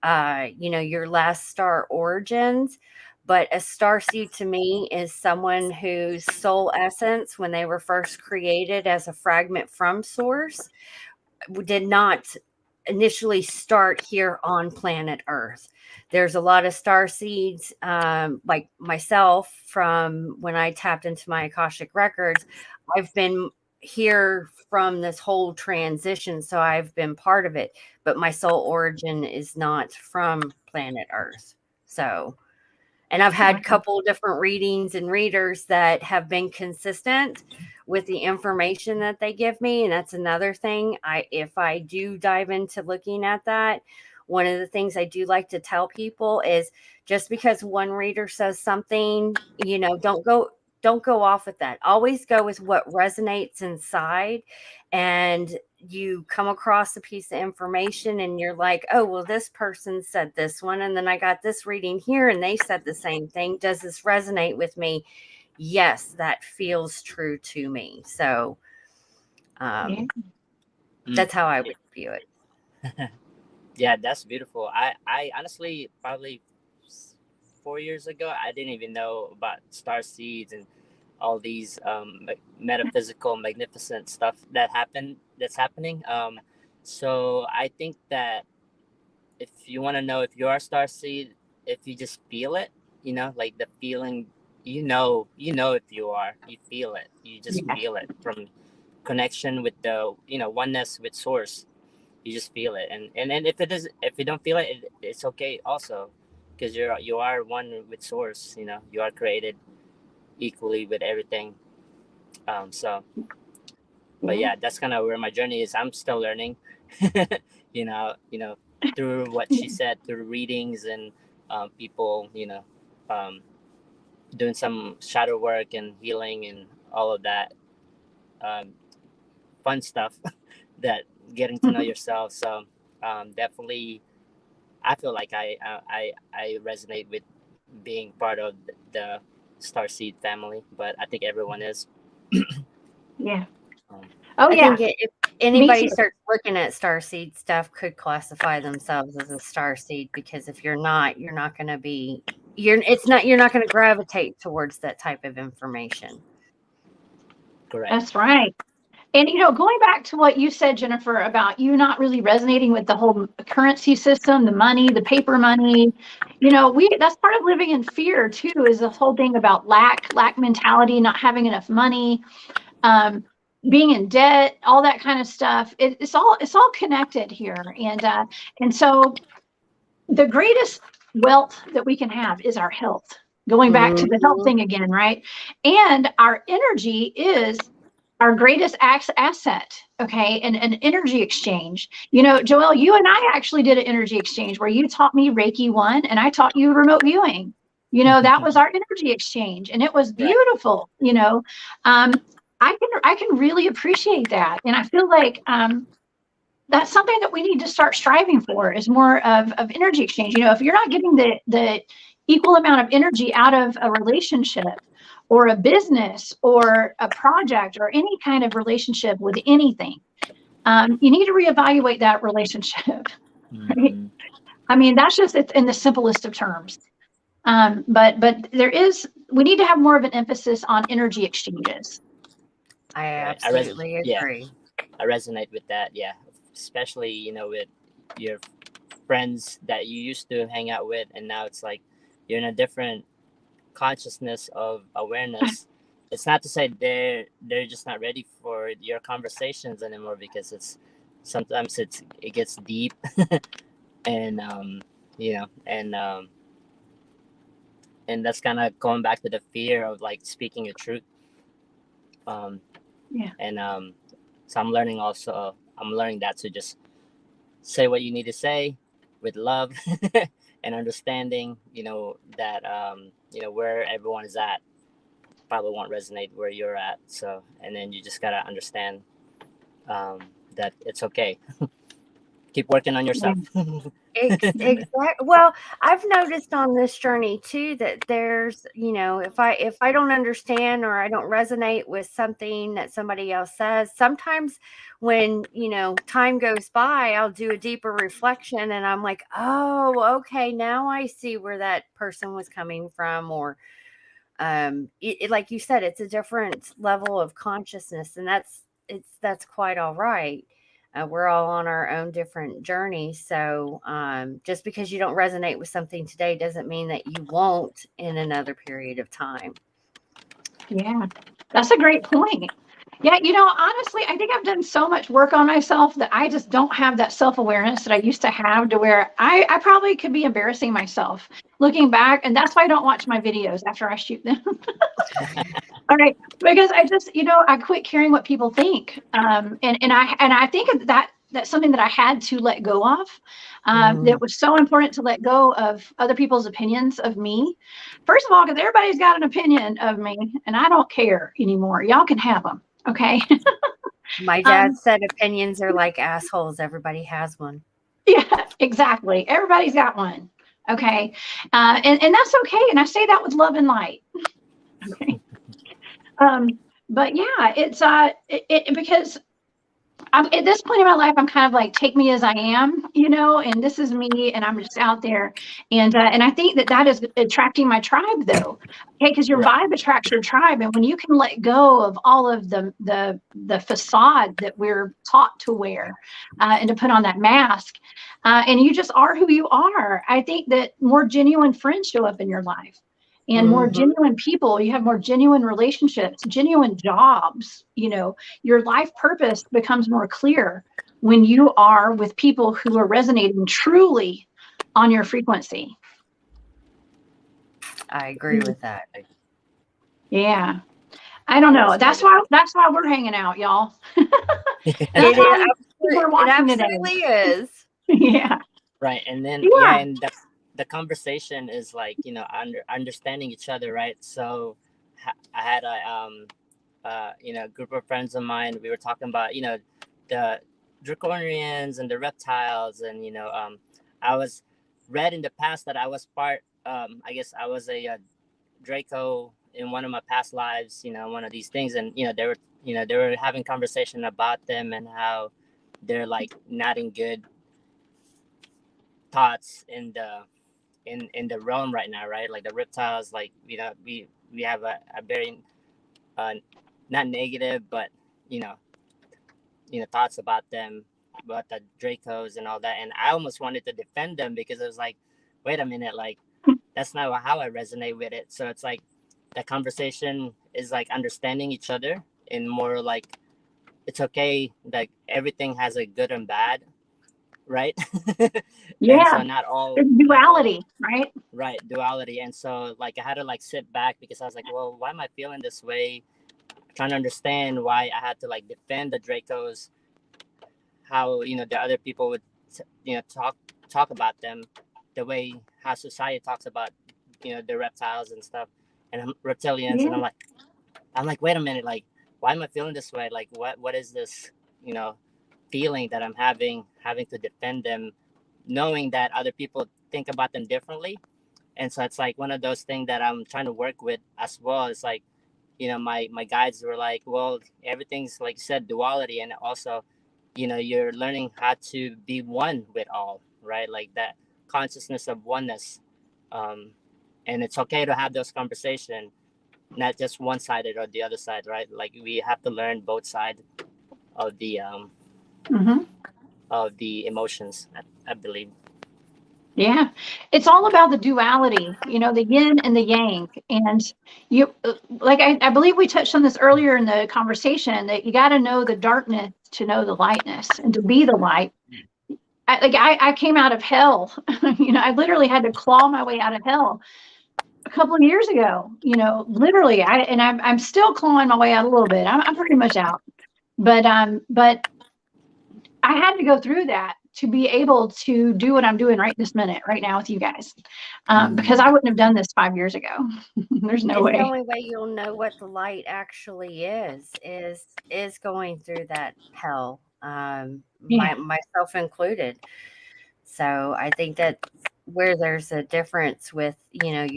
your last star origins. But a star seed to me is someone whose soul essence, when they were first created as a fragment from source, did not initially start here on planet Earth. There's a lot of star seeds, like myself, from when I tapped into my Akashic records. I've been here from this whole transition, so I've been part of it, but my soul origin is not from planet Earth. So, and I've had a couple different readings and readers that have been consistent with the information that they give me. And that's another thing. If I do dive into looking at that, one of the things I do like to tell people is just because one reader says something, don't go off with that. Always go with what resonates inside. And you come across a piece of information and you're like, oh, well, this person said this one. And then I got this reading here and they said the same thing. Does this resonate with me? Yes, that feels true to me. So that's how I would view it. Yeah, that's beautiful. I honestly, probably 4 years ago, I didn't even know about star seeds and all these metaphysical, magnificent stuff that's happening. So I think that if you want to know if you are a star seed, if you just feel it, like the feeling, if you are, you feel it. You just feel it from connection with the, oneness with source. You just feel it, and if you don't feel it, it's okay also, because you are one with source. You are created equally with everything. But yeah, that's kind of where my journey is. I'm still learning. you know, through what she said, through readings and people, doing some shadow work and healing and all of that fun stuff that getting to know yourself. So definitely, I feel like I resonate with being part of the Starseed family, but I think everyone is. Yeah. I think if anybody starts looking at starseed stuff, could classify themselves as a starseed, because if you're not going to be, you're not going to gravitate towards that type of information. Correct. That's right. And, going back to what you said, Jennifer, about you not really resonating with the whole currency system, the money, the paper money, that's part of living in fear too, is the whole thing about lack mentality, not having enough money, being in debt, all that kind of stuff. It's all connected here. And so the greatest wealth that we can have is our health. Going back to the health thing again, right? And our energy is our greatest asset. Okay. And an energy exchange. Joel, you and I actually did an energy exchange where you taught me Reiki 1 and I taught you remote viewing. That was our energy exchange, and it was beautiful. I can really appreciate that. And I feel like that's something that we need to start striving for, is more of energy exchange. If you're not getting the equal amount of energy out of a relationship or a business or a project or any kind of relationship with anything, you need to reevaluate that relationship. Right? I mean, that's just it in the simplest of terms. But we need to have more of an emphasis on energy exchanges. I absolutely agree. I resonate with that. Yeah. Especially, with your friends that you used to hang out with, and now it's like you're in a different consciousness of awareness. It's not to say they're just not ready for your conversations anymore, because sometimes it gets deep and and that's kind of going back to the fear of like speaking your truth. And so I'm learning that to just say what you need to say with love and understanding, that where everyone is at probably won't resonate where you're at. So, and then you just gotta understand that it's okay. Keep working on yourself. Exactly. Well, I've noticed on this journey too that there's, if I don't understand or I don't resonate with something that somebody else says, sometimes when, time goes by, I'll do a deeper reflection and I'm like, oh, okay, now I see where that person was coming from. Or like you said, it's a different level of consciousness, and that's quite all right. We're all on our own different journeys. So just because you don't resonate with something today doesn't mean that you won't in another period of time. Yeah, that's a great point. Yeah, honestly, I think I've done so much work on myself that I just don't have that self-awareness that I used to have, to where I probably could be embarrassing myself looking back. And that's why I don't watch my videos after I shoot them. All right, because I just, I quit caring what people think. And I think that's something that I had to let go of. That was so important to let go of other people's opinions of me. First of all, because everybody's got an opinion of me, and I don't care anymore. Y'all can have them, okay? My dad said opinions are like assholes. Everybody has one. Yeah, exactly. Everybody's got one, okay? And that's okay. And I say that with love and light, okay? But yeah, it's because I'm at this point in my life, I'm kind of like, take me as I am, and this is me, and I'm just out there. And I think that is attracting my tribe, though. Okay, because your vibe attracts your tribe. And when you can let go of all of the facade that we're taught to wear, and to put on that mask, and you just are who you are, I think that more genuine friends show up in your life. And more genuine people, you have more genuine relationships, genuine jobs, your life purpose becomes more clear when you are with people who are resonating truly on your frequency. I agree with that. Yeah. I don't know. That's why we're hanging out, y'all. It absolutely is. Yeah. Right. And then, and the conversation is like, understanding each other, right? So I had a group of friends of mine. We were talking about, the draconians and the reptiles, and I was read in the past that I was part. I guess I was a Draco in one of my past lives. One of these things, and they were having conversation about them and how they're like not in good thoughts in the realm right now, right? Like the reptiles, like we have a very not negative, but thoughts about them, about the Dracos and all that, and I almost wanted to defend them because it was like, wait a minute, like that's not how I resonate with it. So it's like that conversation is like understanding each other and more like it's okay, like everything has a good and bad, right? And Yeah. so not all It's duality, right? right, duality. And so like I had to like sit back because I was like, well, why am I feeling this way? Trying to understand why I had to like defend the Dracos, how the other people would talk about them, the way how society talks about the reptiles and stuff, and reptilians. And I'm like, wait a minute, like why am I feeling this way? Like what is this feeling that I'm having to defend them, knowing that other people think about them differently. And so it's like one of those things that I'm trying to work with as well. It's like my guides were like, well, everything's like you said, duality, and also you're learning how to be one with all, right? Like that consciousness of oneness. And it's okay to have those conversations, not just one-sided or the other side, right? Like we have to learn both sides of the of the emotions, I believe. Yeah, it's all about the duality, the yin and the yang. And you, like I believe we touched on this earlier in the conversation, that you got to know the darkness to know the lightness and to be the light. I came out of hell. I literally had to claw my way out of hell a couple of years ago. Literally, I'm still clawing my way out a little bit. I'm pretty much out, but I had to go through that to be able to do what I'm doing right this minute, right now with you guys, because I wouldn't have done this 5 years ago. There's no way. The only way you'll know what the light actually is going through that hell, myself included. So I think that where there's a difference with, there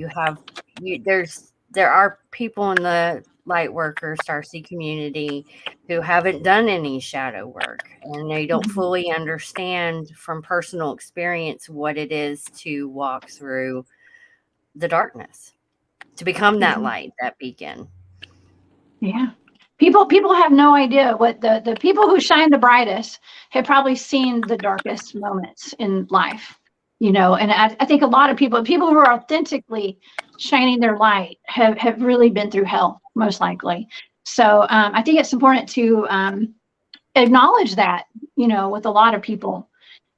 are people in the Lightworker Starseed community who haven't done any shadow work, and they don't fully understand from personal experience what it is to walk through the darkness, to become that light, that beacon. Yeah. People have no idea what the people who shine the brightest have probably seen the darkest moments in life, and I think a lot of people who are authentically shining their light have really been through hell, most likely. So I think it's important to acknowledge that, with a lot of people,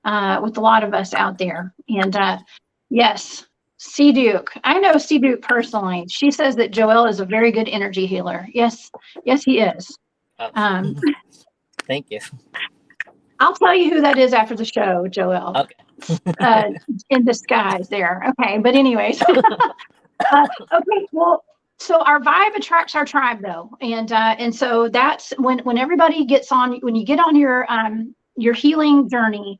with a lot of us out there. And yes, C Duke. I know C Duke personally. She says that Joel is a very good energy healer. Yes, he is. Thank you. I'll tell you who that is after the show, Joel. Okay. In disguise there. Okay, but anyways. Okay, well, so our vibe attracts our tribe, though, and so that's when everybody gets on. When you get on your healing journey,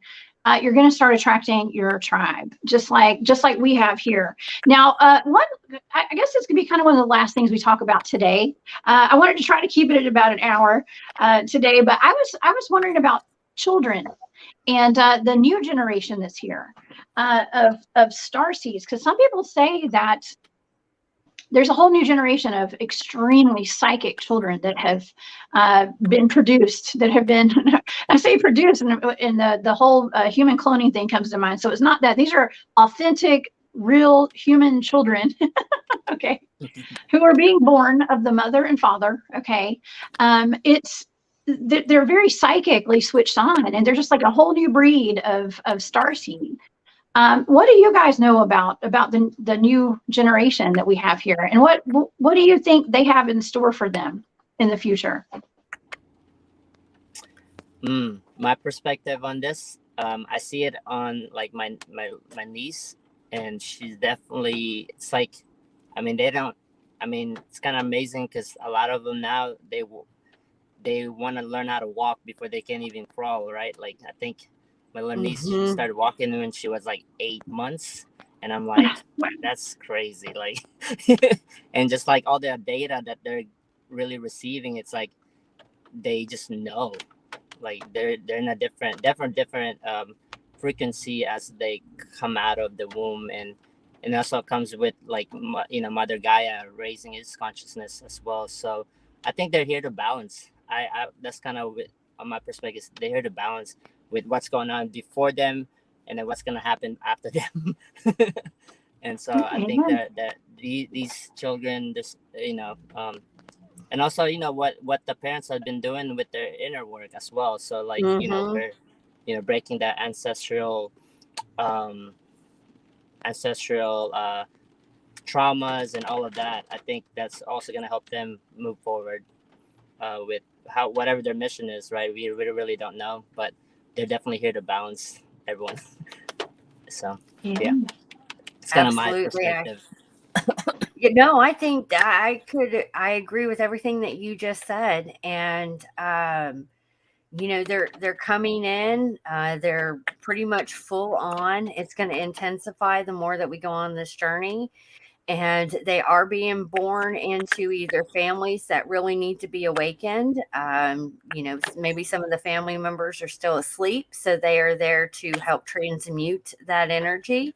you're going to start attracting your tribe, just like we have here. Now, I guess this could be kind of one of the last things we talk about today. I wanted to try to keep it at about an hour today, but I was wondering about children and the new generation that's here of starseeds, because some people say that there's a whole new generation of extremely psychic children that have been produced, that have been, I say produced, and the whole human cloning thing comes to mind. So it's not that. These are authentic, real human children, okay, who are being born of the mother and father, okay. They're very psychically switched on, and they're just like a whole new breed of starseed. What do you guys know about the new generation that we have here, and what do you think they have in store for them in the future? My perspective on this, I see it on like my niece, and she's definitely, it's like, it's kind of amazing because a lot of them now they want to learn how to walk before they can even crawl, right? Like I think my little niece, she started walking when she was like 8 months, and I'm like, that's crazy. Like, and just like all the data that they're really receiving, it's like they just know, like they're in a different frequency as they come out of the womb, and also comes with like Mother Gaia raising his consciousness as well. So I think they're here to balance. I that's kind of on my perspective, is they're here to balance with what's going on before them and then what's going to happen after them. And so I think that these children, this, and also, what the parents have been doing with their inner work as well. So like, we're, breaking that ancestral traumas and all of that. I think that's also going to help them move forward with whatever their mission is, right? We really don't know, but they're definitely here to balance everyone. So yeah, it's kind of my perspective. I think I agree with everything that you just said. And they're coming in, they're pretty much full on. It's going to intensify the more that we go on this journey. And they are being born into either families that really need to be awakened. Maybe some of the family members are still asleep, so they are there to help transmute that energy.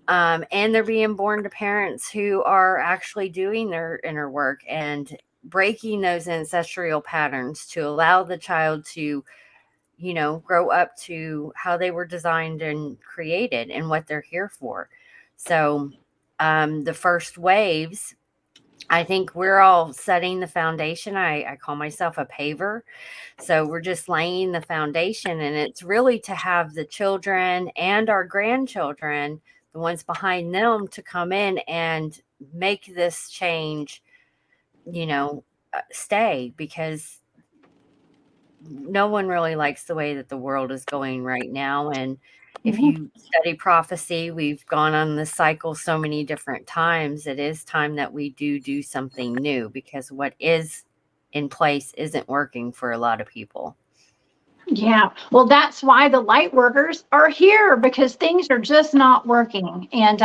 And they're being born to parents who are actually doing their inner work and breaking those ancestral patterns to allow the child to, grow up to how they were designed and created and what they're here for. So, the first waves, I think we're all setting the foundation. I call myself a paver. So we're just laying the foundation, and it's really to have the children and our grandchildren, the ones behind them, to come in and make this change, stay, because no one really likes the way that the world is going right now. And if you study prophecy, we've gone on this cycle so many different times. It is time that we do something new, because what is in place isn't working for a lot of people. Yeah, well, that's why the light workers are here, because things are just not working. And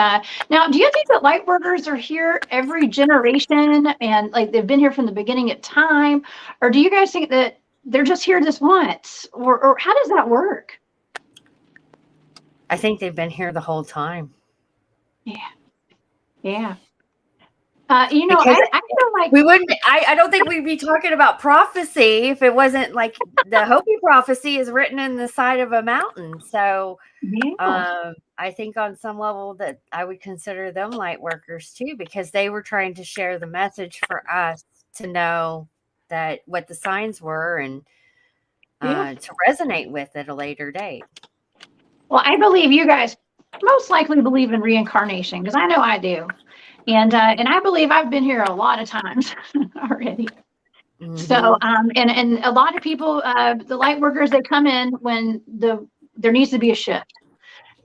now, do you think that light workers are here every generation, and like they've been here from the beginning of time? Or do you guys think that they're just here this once? Or how does that work? I think they've been here the whole time. Yeah. I feel like we wouldn't. I don't think we'd be talking about prophecy if it wasn't like the Hopi prophecy is written in the side of a mountain. So, I think on some level that I would consider them light workers too, because they were trying to share the message for us to know that what the signs were, and to resonate with at a later date. Well, I believe you guys most likely believe in reincarnation, because I know I do. And I believe I've been here a lot of times already. Mm-hmm. So, and a lot of people, the light workers, they come in when there needs to be a shift,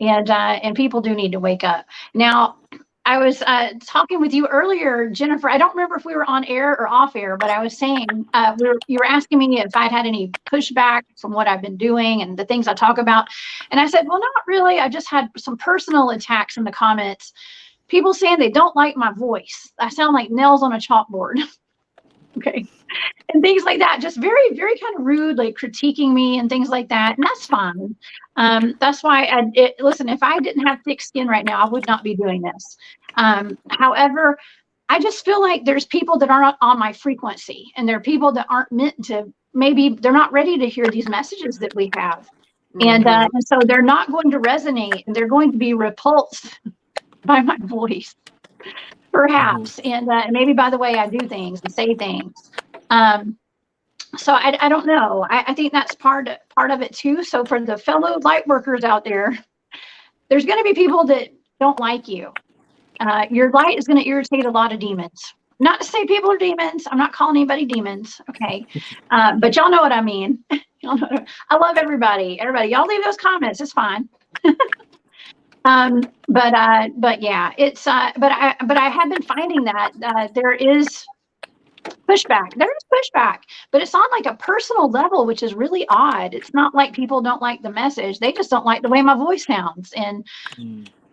and people do need to wake up. Now, I was talking with you earlier, Jennifer. I don't remember if we were on air or off air, but I was saying you were asking me if I'd had any pushback from what I've been doing and the things I talk about, and I said, well, not really. I just had some personal attacks in the comments. People saying they don't like my voice. I sound like nails on a chalkboard. Okay. And things like that. Just very, very kind of rude, like critiquing me and things like that. And that's fine. That's why listen, if I didn't have thick skin right now, I would not be doing this. However, I just feel like there's people that aren't on my frequency, and there are people that aren't meant to, maybe they're not ready to hear these messages that we have. Mm-hmm. And so they're not going to resonate, and they're going to be repulsed by my voice, perhaps, and maybe by the way I do things and say things. So I don't know. I think that's part of it too. So for the fellow light workers out there, there's going to be people that don't like you. Your light is going to irritate a lot of demons. Not to say people are demons. I'm not calling anybody demons. Okay. But y'all know what I mean. Y'all know, I love everybody. Y'all leave those comments. It's fine. But yeah, it's but I have been finding that there is pushback. There is pushback, but it's on like a personal level, which is really odd. It's not like people don't like the message; they just don't like the way my voice sounds and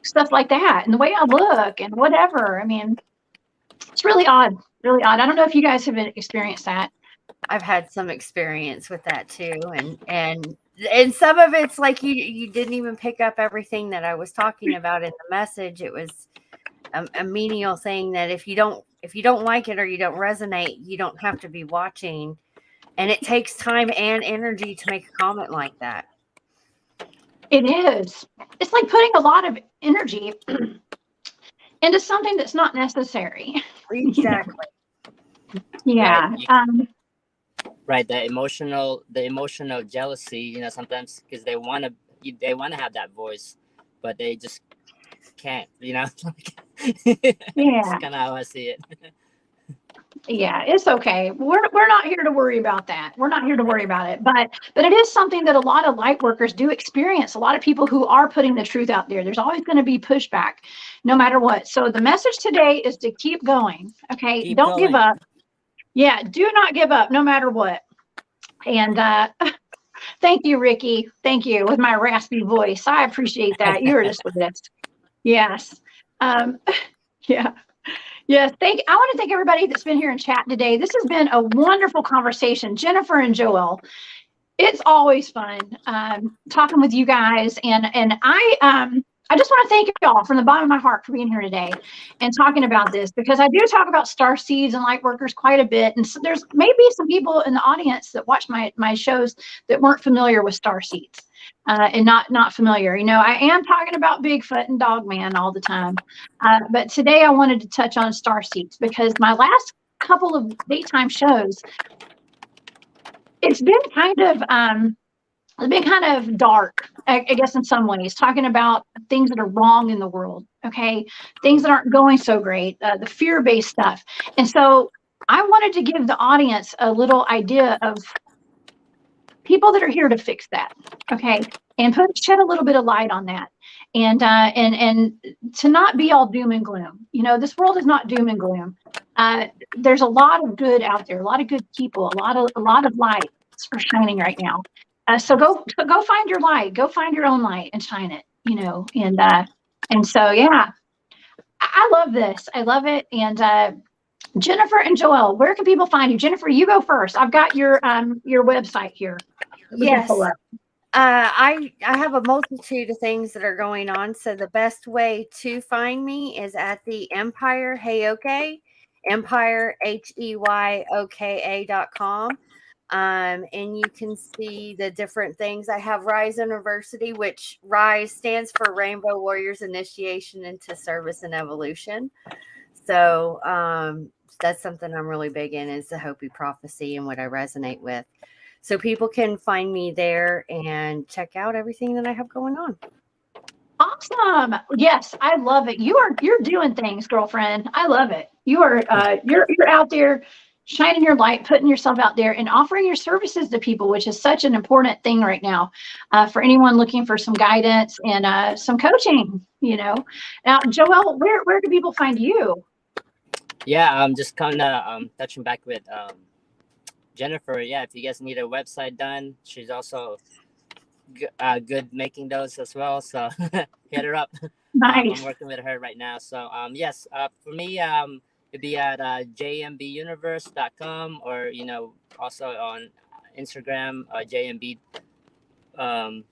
stuff like that, and the way I look and whatever. I mean, it's really odd. Really odd. I don't know if you guys have experienced that. I've had some experience with that too, and some of it's like you didn't even pick up everything that I was talking about in the message. It was a menial thing that if you don't like it or you don't resonate, you don't have to be watching. And it takes time and energy to make a comment like that. It is. It's like putting a lot of energy into something that's not necessary. Exactly. Yeah. Right. The emotional jealousy, sometimes because they want to have that voice, but they just can't, Yeah. It's kind of how I see it. Yeah, it's okay. We're not here to worry about that. We're not here to worry about it. But it is something that a lot of light workers do experience. A lot of people who are putting the truth out there. There's always going to be pushback, no matter what. So the message today is to keep going. Okay, don't give up. Yeah, do not give up, no matter what. And thank you, Ricky. Thank you, with my raspy voice. I appreciate that. You're the sweetest. Yes. Yeah. Yes, I want to thank everybody that's been here in chat today. This has been a wonderful conversation. Jennifer and Joel, it's always fun talking with you guys. And I just want to thank y'all from the bottom of my heart for being here today and talking about this, because I do talk about Starseeds and Lightworkers quite a bit. And so there's maybe some people in the audience that watch my shows that weren't familiar with Starseeds. And not familiar. I am talking about Bigfoot and Dogman all the time. But today I wanted to touch on Starseeds, because my last couple of daytime shows, it's been kind of dark, I guess, in some ways, talking about things that are wrong in the world. Okay. Things that aren't going so great, the fear-based stuff. And so I wanted to give the audience a little idea of people that are here to fix that, okay, and shed a little bit of light on that, and to not be all doom and gloom. This world is not doom and gloom. There's a lot of good out there, a lot of good people, a lot of light are shining right now. So go find your light, go find your own light and shine it. And so yeah, I love this. I love it. And Jennifer and Joel, where can people find you? Jennifer, you go first. I've got your website here. Yes. I have a multitude of things that are going on. So the best way to find me is at the Empire Heyoka, Empire HEYOKA.com. And you can see the different things. I have Rise University, which Rise stands for Rainbow Warriors Initiation into Service and Evolution. So that's something I'm really big in, is the Hopi prophecy and what I resonate with. So people can find me there and check out everything that I have going on. Awesome. Yes, I love it. You're doing things, girlfriend. I love it. You're out there shining your light, putting yourself out there and offering your services to people, which is such an important thing right now for anyone looking for some guidance and some coaching. Now, Joel, where do people find you? Yeah, I'm just kind of touching back with Jennifer. Yeah, if you guys need a website done, she's also good making those as well. So hit her up. Nice. I'm working with her right now. So yes, for me, it'd be at jmbuniverse.com, or also on Instagram, jmb _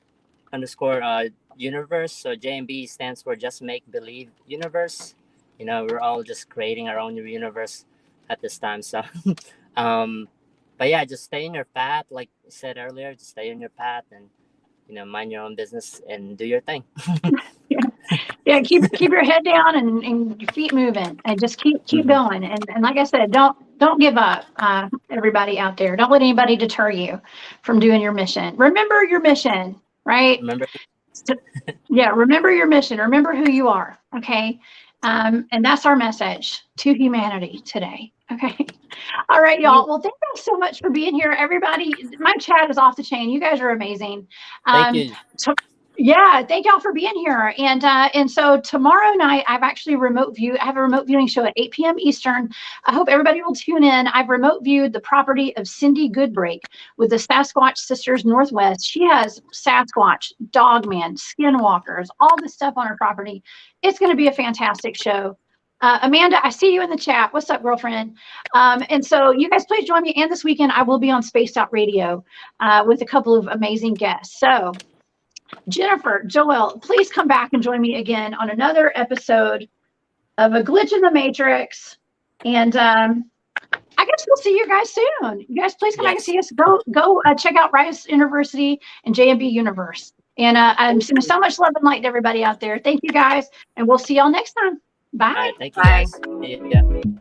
universe. So JMB stands for Just Make Believe Universe. We're all just creating our own new universe at this time. So but yeah, just stay in your path, like I said earlier. Just stay in your path and mind your own business and do your thing. Yeah, keep your head down and your feet moving, and just keep going. And like I said, don't give up, everybody out there. Don't let anybody deter you from doing your mission. Remember your mission, right? Remember Thank you. Yeah, thank y'all for being here. And so tomorrow night, I have a remote viewing show at 8 p.m. Eastern. I hope everybody will tune in. I've remote viewed the property of Cindy Goodbreak with the Sasquatch Sisters Northwest. She has Sasquatch, Dogman, Skinwalkers, all this stuff on her property. It's going to be a fantastic show. Amanda, I see you in the chat. What's up, girlfriend? And so you guys please join me. And this weekend, I will be on Spaced Out Radio with a couple of amazing guests. So Jennifer, Joel, please come back and join me again on another episode of A Glitch in the Matrix. And I guess we'll see you guys soon. You guys, please come back and Yes. see us. Go check out Rise University and JMB Universe. And I'm sending so much love and light to everybody out there. Thank you guys, and we'll see y'all next time. Bye. All right, thank you Bye. guys. Yeah.